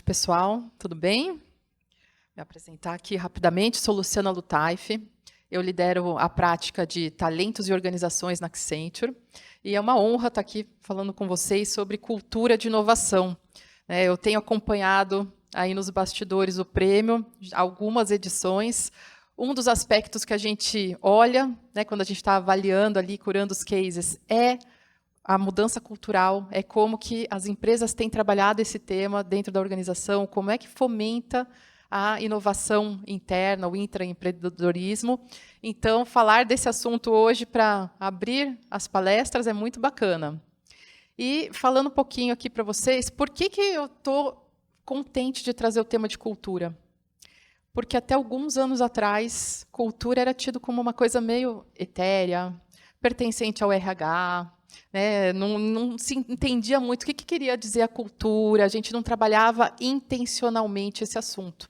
pessoal. Tudo bem? Me apresentar aqui rapidamente. Sou Luciana Lutaiff. Eu lidero a prática de talentos e organizações na Accenture. E é uma honra estar aqui falando com vocês sobre cultura de inovação. Eu tenho acompanhado aí nos bastidores o prêmio, algumas edições. Um dos aspectos que a gente olha, quando a gente está avaliando ali, curando os cases, é a mudança cultural, é como que as empresas têm trabalhado esse tema dentro da organização, como é que fomenta a inovação interna, o intraempreendedorismo. Então, falar desse assunto hoje para abrir as palestras é muito bacana. E falando um pouquinho aqui para vocês, por que eu estou contente de trazer o tema de cultura? Porque até alguns anos atrás, cultura era tido como uma coisa meio etérea, pertencente ao RH, não se entendia muito o que queria dizer a cultura, a gente não trabalhava intencionalmente esse assunto.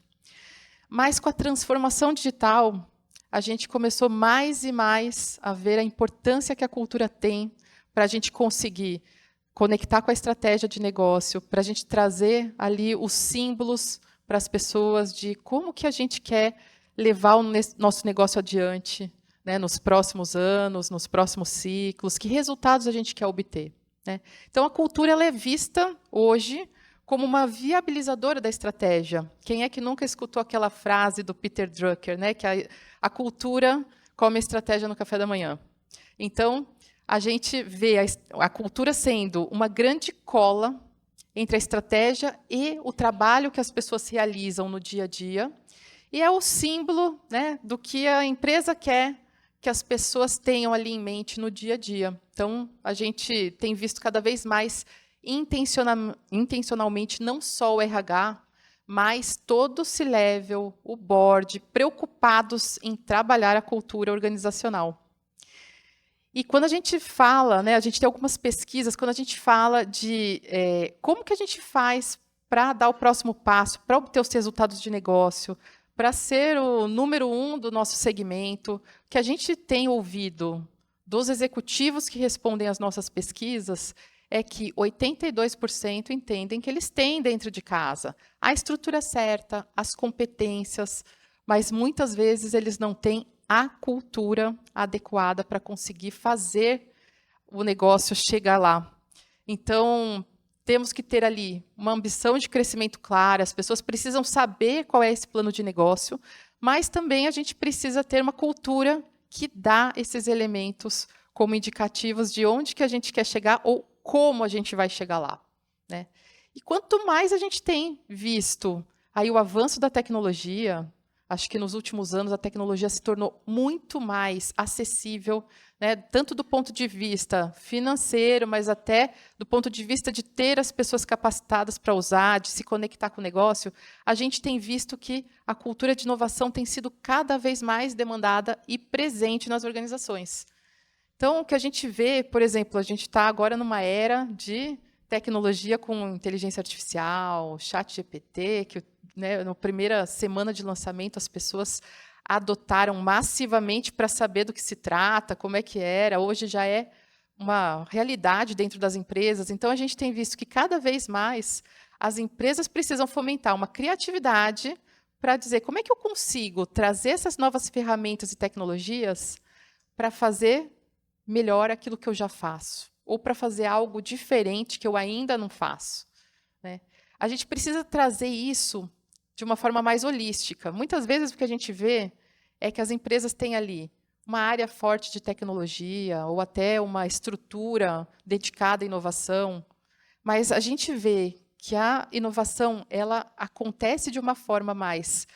Mas, com a transformação digital, a gente começou mais e mais a ver a importância que a cultura tem para a gente conseguir conectar com a estratégia de negócio, para a gente trazer ali os símbolos para as pessoas de como que a gente quer levar o nosso negócio adiante, nos próximos anos, nos próximos ciclos, que resultados a gente quer obter. Então, a cultura ela é vista hoje como uma viabilizadora da estratégia. Quem é que nunca escutou aquela frase do Peter Drucker, que a cultura come a estratégia no café da manhã? Então, a gente vê a cultura sendo uma grande cola entre a estratégia e o trabalho que as pessoas realizam no dia a dia, e é o símbolo do que a empresa quer que as pessoas tenham ali em mente no dia a dia. Então, a gente tem visto cada vez mais intencionalmente não só o RH, mas todo o C-level, o board, preocupados em trabalhar a cultura organizacional. E quando a gente fala, a gente tem algumas pesquisas, quando a gente fala de como que a gente faz para dar o próximo passo, para obter os resultados de negócio, para ser o número 1 do nosso segmento, o que a gente tem ouvido dos executivos que respondem às nossas pesquisas é que 82% entendem que eles têm dentro de casa a estrutura certa, as competências, mas muitas vezes eles não têm a cultura adequada para conseguir fazer o negócio chegar lá. Então, temos que ter ali uma ambição de crescimento clara, as pessoas precisam saber qual é esse plano de negócio, mas também a gente precisa ter uma cultura que dá esses elementos como indicativos de onde que a gente quer chegar ou como a gente vai chegar lá. E quanto mais a gente tem visto aí o avanço da tecnologia, acho que nos últimos anos a tecnologia se tornou muito mais acessível, tanto do ponto de vista financeiro, mas até do ponto de vista de ter as pessoas capacitadas para usar, de se conectar com o negócio, a gente tem visto que a cultura de inovação tem sido cada vez mais demandada e presente nas organizações. Então, o que a gente vê, por exemplo, a gente está agora numa era de tecnologia com inteligência artificial, chat GPT, que na primeira semana de lançamento as pessoas adotaram massivamente para saber do que se trata, como é que era. Hoje já é uma realidade dentro das empresas. Então, a gente tem visto que, cada vez mais, as empresas precisam fomentar uma criatividade para dizer como é que eu consigo trazer essas novas ferramentas e tecnologias para fazer melhor aquilo que eu já faço, ou para fazer algo diferente que eu ainda não faço. A gente precisa trazer isso de uma forma mais holística. Muitas vezes o que a gente vê é que as empresas têm ali uma área forte de tecnologia ou até uma estrutura dedicada à inovação, mas a gente vê que a inovação ela acontece de uma forma mais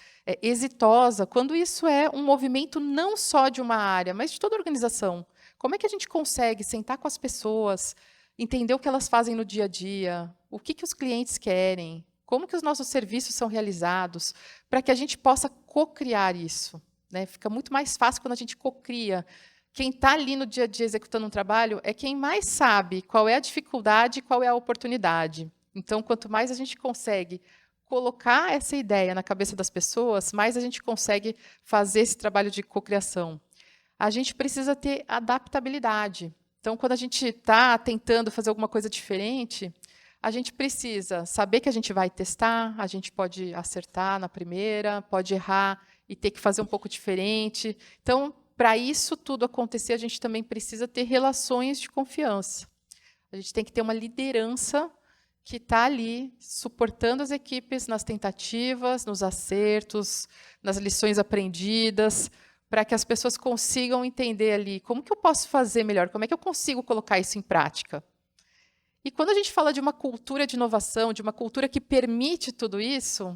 exitosa quando isso é um movimento não só de uma área, mas de toda a organização. Como é que a gente consegue sentar com as pessoas, entender o que elas fazem no dia a dia, o que os clientes querem, como que os nossos serviços são realizados, para que a gente possa co-criar isso. Fica muito mais fácil quando a gente co-cria. Quem está ali no dia a dia executando um trabalho é quem mais sabe qual é a dificuldade e qual é a oportunidade. Então, quanto mais a gente consegue colocar essa ideia na cabeça das pessoas, mais a gente consegue fazer esse trabalho de cocriação. A gente precisa ter adaptabilidade. Então, quando a gente está tentando fazer alguma coisa diferente, a gente precisa saber que a gente vai testar, a gente pode acertar na primeira, pode errar e ter que fazer um pouco diferente. Então, para isso tudo acontecer, a gente também precisa ter relações de confiança. A gente tem que ter uma liderança que está ali suportando as equipes nas tentativas, nos acertos, nas lições aprendidas, para que as pessoas consigam entender ali como que eu posso fazer melhor, como é que eu consigo colocar isso em prática. E quando a gente fala de uma cultura de inovação, de uma cultura que permite tudo isso,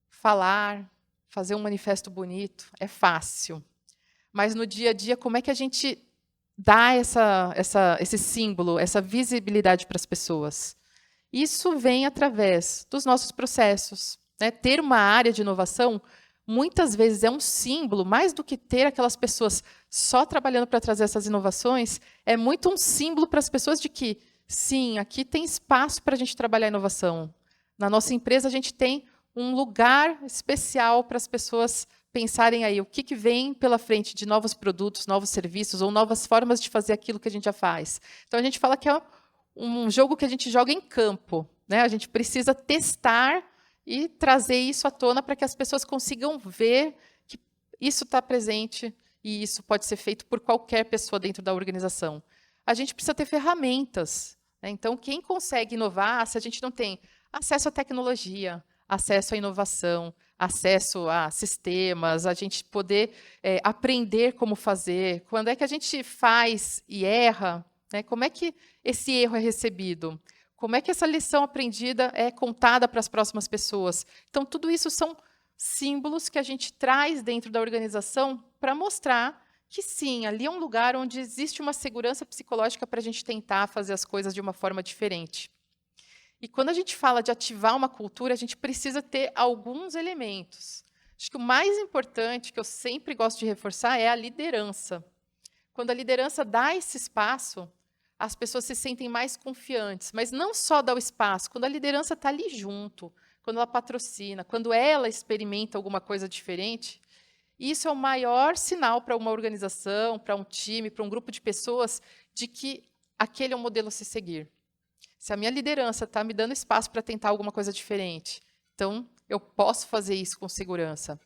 falar, fazer um manifesto bonito, é fácil. Mas no dia a dia, como é que a gente dá esse símbolo, essa visibilidade para as pessoas? Isso vem através dos nossos processos. Né? Ter uma área de inovação, muitas vezes, é um símbolo, mais do que ter aquelas pessoas só trabalhando para trazer essas inovações, é muito um símbolo para as pessoas de que, sim, aqui tem espaço para a gente trabalhar a inovação. Na nossa empresa, a gente tem um lugar especial para as pessoas pensarem aí o que vem pela frente de novos produtos, novos serviços ou novas formas de fazer aquilo que a gente já faz. Então, a gente fala que é um jogo que a gente joga em campo. Né? A gente precisa testar e trazer isso à tona para que as pessoas consigam ver que isso está presente e isso pode ser feito por qualquer pessoa dentro da organização. A gente precisa ter ferramentas. Né? Então, quem consegue inovar, se a gente não tem acesso à tecnologia, acesso à inovação, acesso a sistemas, a gente poder aprender como fazer, quando é que a gente faz e erra, né? Como é que esse erro é recebido? Como é que essa lição aprendida é contada para as próximas pessoas? Então, tudo isso são símbolos que a gente traz dentro da organização para mostrar que, sim, ali é um lugar onde existe uma segurança psicológica para a gente tentar fazer as coisas de uma forma diferente. E quando a gente fala de ativar uma cultura, a gente precisa ter alguns elementos. Acho que o mais importante, que eu sempre gosto de reforçar, é a liderança. Quando a liderança dá esse espaço, as pessoas se sentem mais confiantes. Mas não só dá o espaço, quando a liderança está ali junto, quando ela patrocina, quando ela experimenta alguma coisa diferente, isso é o maior sinal para uma organização, para um time, para um grupo de pessoas, de que aquele é o modelo a se seguir. Se a minha liderança está me dando espaço para tentar alguma coisa diferente, então eu posso fazer isso com segurança.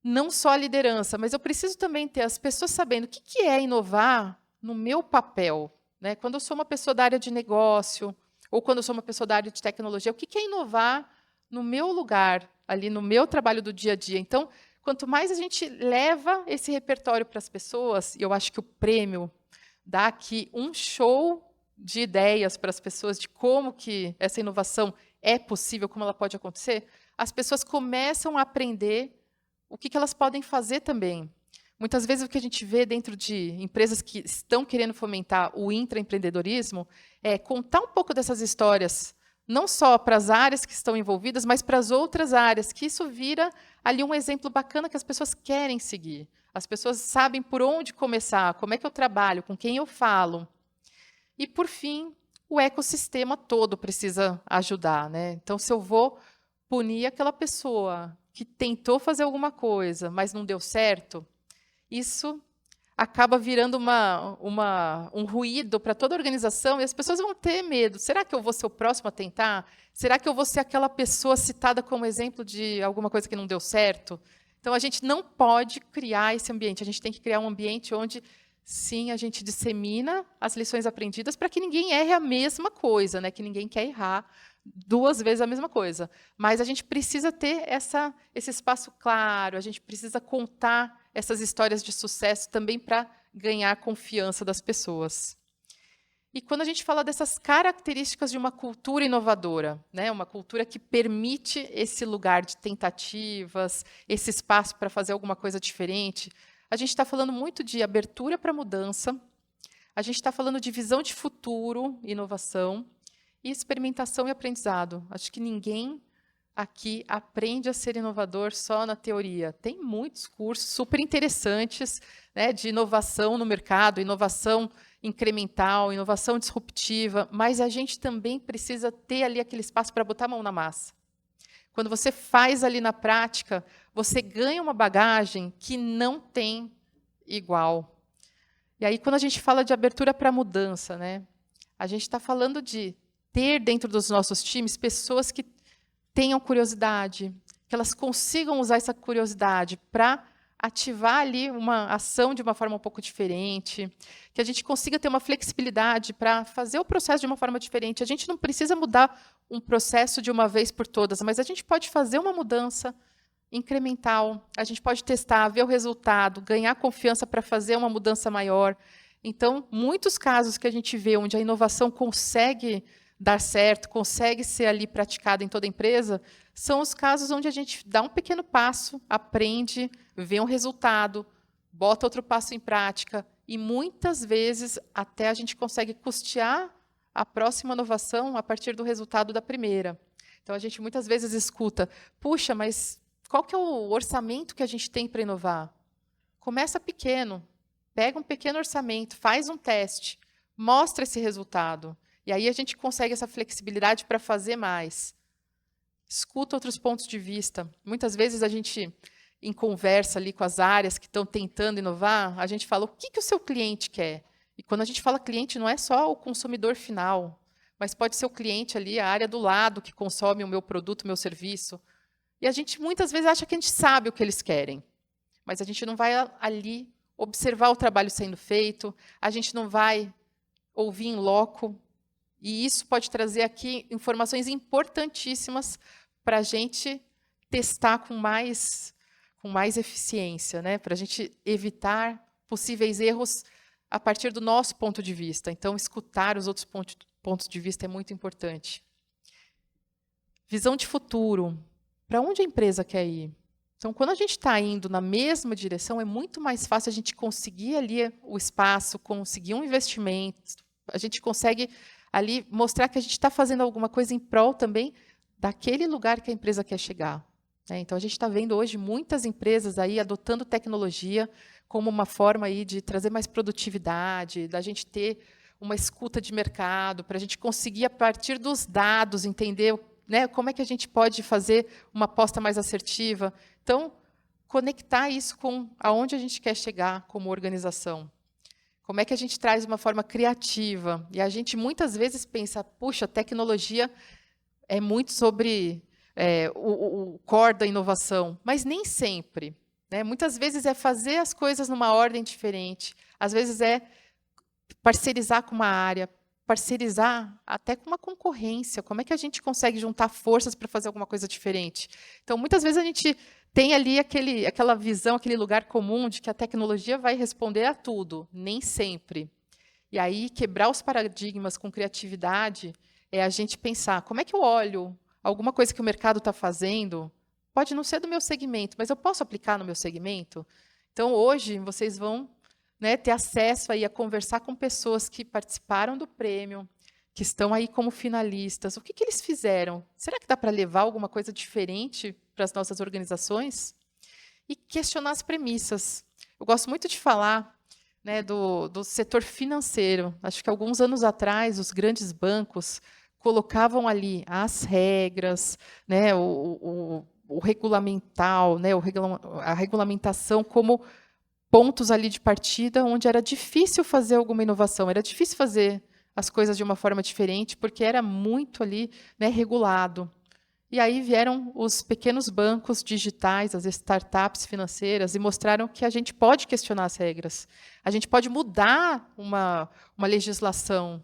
Não só a liderança, mas eu preciso também ter as pessoas sabendo o que é inovar no meu papel. Né? Quando eu sou uma pessoa da área de negócio, ou quando eu sou uma pessoa da área de tecnologia, o que é inovar no meu lugar, ali no meu trabalho do dia a dia. Então, quanto mais a gente leva esse repertório para as pessoas, e eu acho que o prêmio dá aqui um show de ideias para as pessoas de como que essa inovação é possível, como ela pode acontecer, as pessoas começam a aprender o que elas podem fazer também. Muitas vezes o que a gente vê dentro de empresas que estão querendo fomentar o intraempreendedorismo é contar um pouco dessas histórias, não só para as áreas que estão envolvidas, mas para as outras áreas, que isso vira ali um exemplo bacana que as pessoas querem seguir. As pessoas sabem por onde começar, como é que eu trabalho, com quem eu falo. E, por fim, o ecossistema todo precisa ajudar. Né? Então, se eu vou punir aquela pessoa que tentou fazer alguma coisa, mas não deu certo, isso acaba virando um ruído para toda a organização e as pessoas vão ter medo. Será que eu vou ser o próximo a tentar? Será que eu vou ser aquela pessoa citada como exemplo de alguma coisa que não deu certo? Então, a gente não pode criar esse ambiente. A gente tem que criar um ambiente onde, sim, a gente dissemina as lições aprendidas para que ninguém erre a mesma coisa, né? Que ninguém quer errar 2 vezes a mesma coisa. Mas a gente precisa ter esse espaço claro, a gente precisa contar essas histórias de sucesso também para ganhar a confiança das pessoas. E quando a gente fala dessas características de uma cultura inovadora, né, uma cultura que permite esse lugar de tentativas, esse espaço para fazer alguma coisa diferente, a gente está falando muito de abertura para mudança, a gente está falando de visão de futuro, inovação, e experimentação e aprendizado. Acho que ninguém aqui aprende a ser inovador só na teoria. Tem muitos cursos super interessantes, né, de inovação no mercado, inovação incremental, inovação disruptiva, mas a gente também precisa ter ali aquele espaço para botar a mão na massa. Quando você faz ali na prática, você ganha uma bagagem que não tem igual. E aí, quando a gente fala de abertura para mudança, né, a gente está falando de ter dentro dos nossos times pessoas que tenham curiosidade, que elas consigam usar essa curiosidade para ativar ali uma ação de uma forma um pouco diferente, que a gente consiga ter uma flexibilidade para fazer o processo de uma forma diferente. A gente não precisa mudar um processo de uma vez por todas, mas a gente pode fazer uma mudança incremental, a gente pode testar, ver o resultado, ganhar confiança para fazer uma mudança maior. Então, muitos casos que a gente vê onde a inovação consegue dar certo, consegue ser ali praticada em toda a empresa, são os casos onde a gente dá um pequeno passo, aprende, vê um resultado, bota outro passo em prática, e muitas vezes até a gente consegue custear a próxima inovação a partir do resultado da primeira. Então, a gente muitas vezes escuta, puxa, mas qual que é o orçamento que a gente tem para inovar? Começa pequeno, pega um pequeno orçamento, faz um teste, mostra esse resultado. E aí a gente consegue essa flexibilidade para fazer mais. Escuta outros pontos de vista. Muitas vezes a gente, em conversa ali com as áreas que estão tentando inovar, a gente fala o que o seu cliente quer. E quando a gente fala cliente, não é só o consumidor final, mas pode ser o cliente ali, a área do lado que consome o meu produto, o meu serviço. E a gente muitas vezes acha que a gente sabe o que eles querem, mas a gente não vai ali observar o trabalho sendo feito, a gente não vai ouvir em loco, e isso pode trazer aqui informações importantíssimas para a gente testar com mais eficiência, né? Para a gente evitar possíveis erros a partir do nosso ponto de vista. Então, escutar os outros pontos de vista é muito importante. Visão de futuro. Para onde a empresa quer ir? Então, quando a gente está indo na mesma direção, é muito mais fácil a gente conseguir ali o espaço, conseguir um investimento, a gente consegue ali mostrar que a gente está fazendo alguma coisa em prol também daquele lugar que a empresa quer chegar. Né? Então, a gente está vendo hoje muitas empresas aí adotando tecnologia como uma forma aí de trazer mais produtividade, da gente ter uma escuta de mercado, para a gente conseguir, a partir dos dados, entender, né, como é que a gente pode fazer uma aposta mais assertiva. Então, conectar isso com aonde a gente quer chegar como organização. Como é que a gente traz uma forma criativa? E a gente muitas vezes pensa, puxa, a tecnologia é muito sobre o core da inovação, mas nem sempre. Né? Muitas vezes é fazer as coisas numa ordem diferente, às vezes é parcerizar com uma área, parcerizar até com uma concorrência. Como é que a gente consegue juntar forças para fazer alguma coisa diferente? Então, muitas vezes a gente tem ali aquela visão, aquele lugar comum de que a tecnologia vai responder a tudo, nem sempre. E aí, quebrar os paradigmas com criatividade é a gente pensar, como é que eu olho alguma coisa que o mercado está fazendo? Pode não ser do meu segmento, mas eu posso aplicar no meu segmento? Então, hoje, vocês vão, né, ter acesso aí a conversar com pessoas que participaram do prêmio, que estão aí como finalistas. O que eles fizeram? Será que dá para levar alguma coisa diferente para as nossas organizações? E questionar as premissas. Eu gosto muito de falar, né, do setor financeiro. Acho que alguns anos atrás, os grandes bancos colocavam ali as regras, né, o regulamental, né, a regulamentação como pontos ali de partida onde era difícil fazer alguma inovação, era difícil fazer as coisas de uma forma diferente, porque era muito ali, né, regulado. E aí vieram os pequenos bancos digitais, as startups financeiras, e mostraram que a gente pode questionar as regras, a gente pode mudar uma legislação.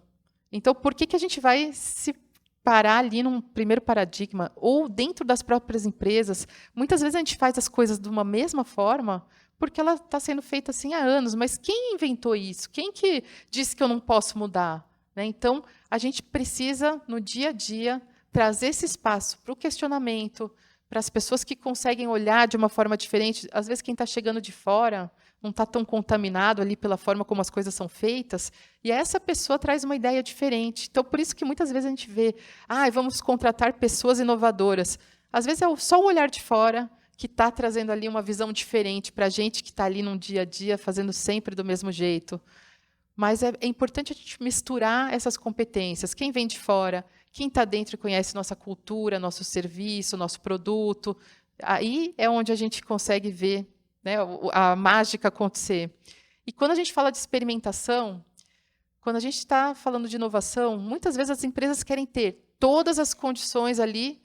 Então, por que a gente vai se parar ali num primeiro paradigma? Ou dentro das próprias empresas, muitas vezes a gente faz as coisas de uma mesma forma, porque ela está sendo feita assim há anos, mas quem inventou isso? Quem que disse que eu não posso mudar? Né? Então, a gente precisa, no dia a dia, trazer esse espaço para o questionamento, para as pessoas que conseguem olhar de uma forma diferente. Às vezes, quem está chegando de fora não está tão contaminado ali pela forma como as coisas são feitas, e essa pessoa traz uma ideia diferente. Então, por isso que muitas vezes a gente vê, vamos contratar pessoas inovadoras. Às vezes, é só o olhar de fora que está trazendo ali uma visão diferente para a gente que está ali no dia a dia, fazendo sempre do mesmo jeito. Mas é importante a gente misturar essas competências. Quem vem de fora, quem está dentro e conhece nossa cultura, nosso serviço, nosso produto. Aí é onde a gente consegue ver, né, a mágica acontecer. E quando a gente fala de experimentação, quando a gente está falando de inovação, muitas vezes as empresas querem ter todas as condições ali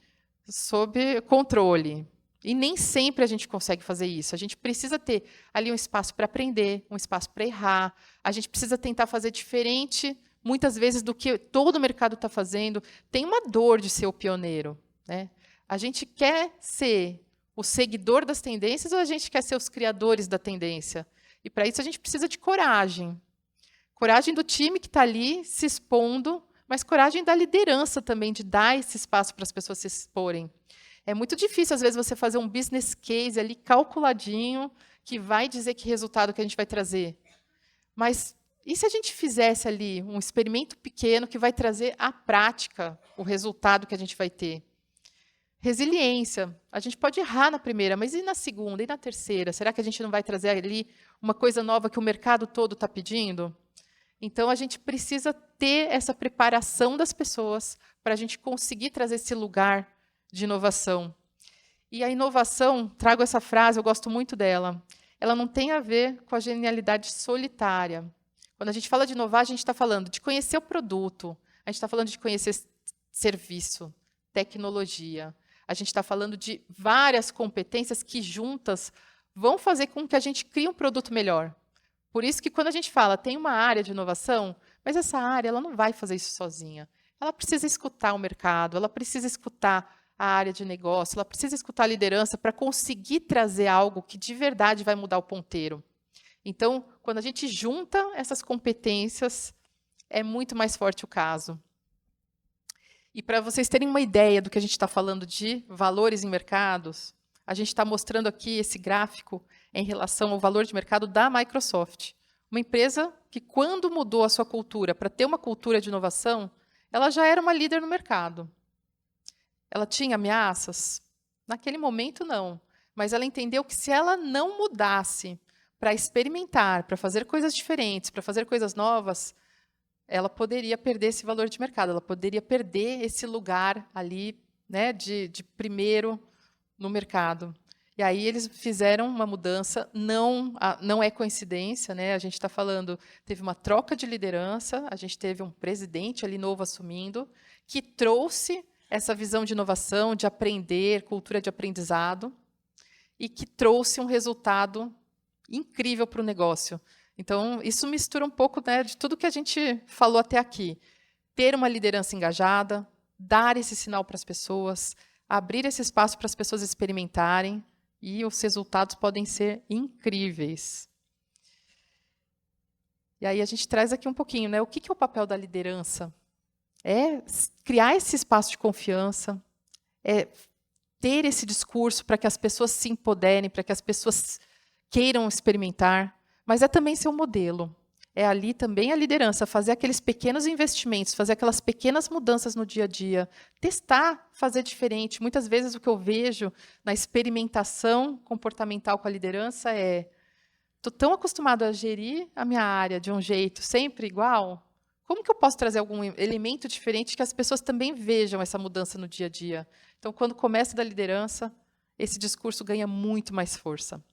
sob controle. E nem sempre a gente consegue fazer isso. A gente precisa ter ali um espaço para aprender, um espaço para errar. A gente precisa tentar fazer diferente, muitas vezes, do que todo o mercado está fazendo. Tem uma dor de ser o pioneiro, né? A gente quer ser o seguidor das tendências ou a gente quer ser os criadores da tendência? E, para isso, a gente precisa de coragem. Coragem do time que está ali se expondo, mas coragem da liderança também, de dar esse espaço para as pessoas se exporem. É muito difícil, às vezes, você fazer um business case ali calculadinho, que vai dizer que resultado que a gente vai trazer. Mas e se a gente fizesse ali um experimento pequeno que vai trazer à prática o resultado que a gente vai ter? Resiliência. A gente pode errar na primeira, mas e na segunda, e na terceira? Será que a gente não vai trazer ali uma coisa nova que o mercado todo está pedindo? Então, a gente precisa ter essa preparação das pessoas para a gente conseguir trazer esse lugar de inovação. E a inovação, trago essa frase, eu gosto muito dela, ela não tem a ver com a genialidade solitária. Quando a gente fala de inovar, a gente está falando de conhecer o produto, a gente está falando de conhecer serviço, tecnologia. A gente está falando de várias competências que juntas vão fazer com que a gente crie um produto melhor. Por isso que quando a gente fala, tem uma área de inovação, mas essa área ela não vai fazer isso sozinha. Ela precisa escutar o mercado, ela precisa escutar a área de negócio, ela precisa escutar a liderança para conseguir trazer algo que de verdade vai mudar o ponteiro. Então, quando a gente junta essas competências, é muito mais forte o caso. E para vocês terem uma ideia do que a gente está falando de valores em mercados, a gente está mostrando aqui esse gráfico em relação ao valor de mercado da Microsoft. Uma empresa que, quando mudou a sua cultura para ter uma cultura de inovação, ela já era uma líder no mercado. Ela tinha ameaças? Naquele momento, não. Mas ela entendeu que, se ela não mudasse para experimentar, para fazer coisas diferentes, para fazer coisas novas, ela poderia perder esse valor de mercado, ela poderia perder esse lugar ali, né, de primeiro no mercado. E aí eles fizeram uma mudança, não é coincidência, né? A gente está falando, teve uma troca de liderança, a gente teve um presidente ali novo assumindo, que trouxe essa visão de inovação, de aprender, cultura de aprendizado, e que trouxe um resultado incrível para o negócio. Então, isso mistura um pouco, né, de tudo que a gente falou até aqui. Ter uma liderança engajada, dar esse sinal para as pessoas, abrir esse espaço para as pessoas experimentarem, e os resultados podem ser incríveis. E aí a gente traz aqui um pouquinho, né, o que é o papel da liderança? É criar esse espaço de confiança, é ter esse discurso para que as pessoas se empoderem, para que as pessoas queiram experimentar, mas é também ser um modelo. É ali também a liderança, fazer aqueles pequenos investimentos, fazer aquelas pequenas mudanças no dia a dia, testar, fazer diferente. Muitas vezes o que eu vejo na experimentação comportamental com a liderança é: estou tão acostumado a gerir a minha área de um jeito sempre igual, como que eu posso trazer algum elemento diferente que as pessoas também vejam essa mudança no dia a dia? Então, quando começa da liderança, esse discurso ganha muito mais força.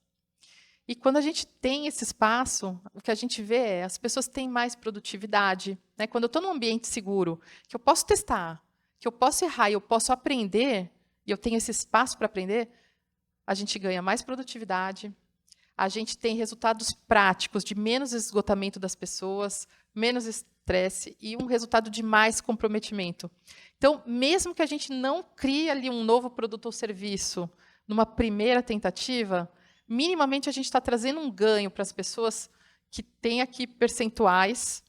E quando a gente tem esse espaço, o que a gente vê é as pessoas têm mais produtividade, né? Quando eu estou num ambiente seguro, que eu posso testar, que eu posso errar e eu posso aprender, e eu tenho esse espaço para aprender, a gente ganha mais produtividade, a gente tem resultados práticos de menos esgotamento das pessoas, menos estresse e um resultado de mais comprometimento. Então, mesmo que a gente não crie ali um novo produto ou serviço numa primeira tentativa, minimamente a gente está trazendo um ganho para as pessoas que têm aqui percentuais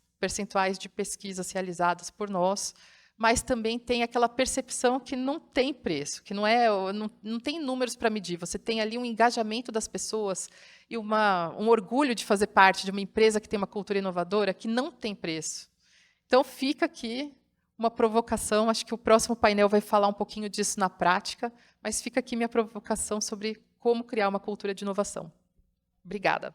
de pesquisas realizadas por nós, mas também tem aquela percepção que não tem preço, que não tem números para medir. Você tem ali um engajamento das pessoas e um orgulho de fazer parte de uma empresa que tem uma cultura inovadora que não tem preço. Então, fica aqui uma provocação. Acho que o próximo painel vai falar um pouquinho disso na prática, mas fica aqui minha provocação sobre como criar uma cultura de inovação. Obrigada.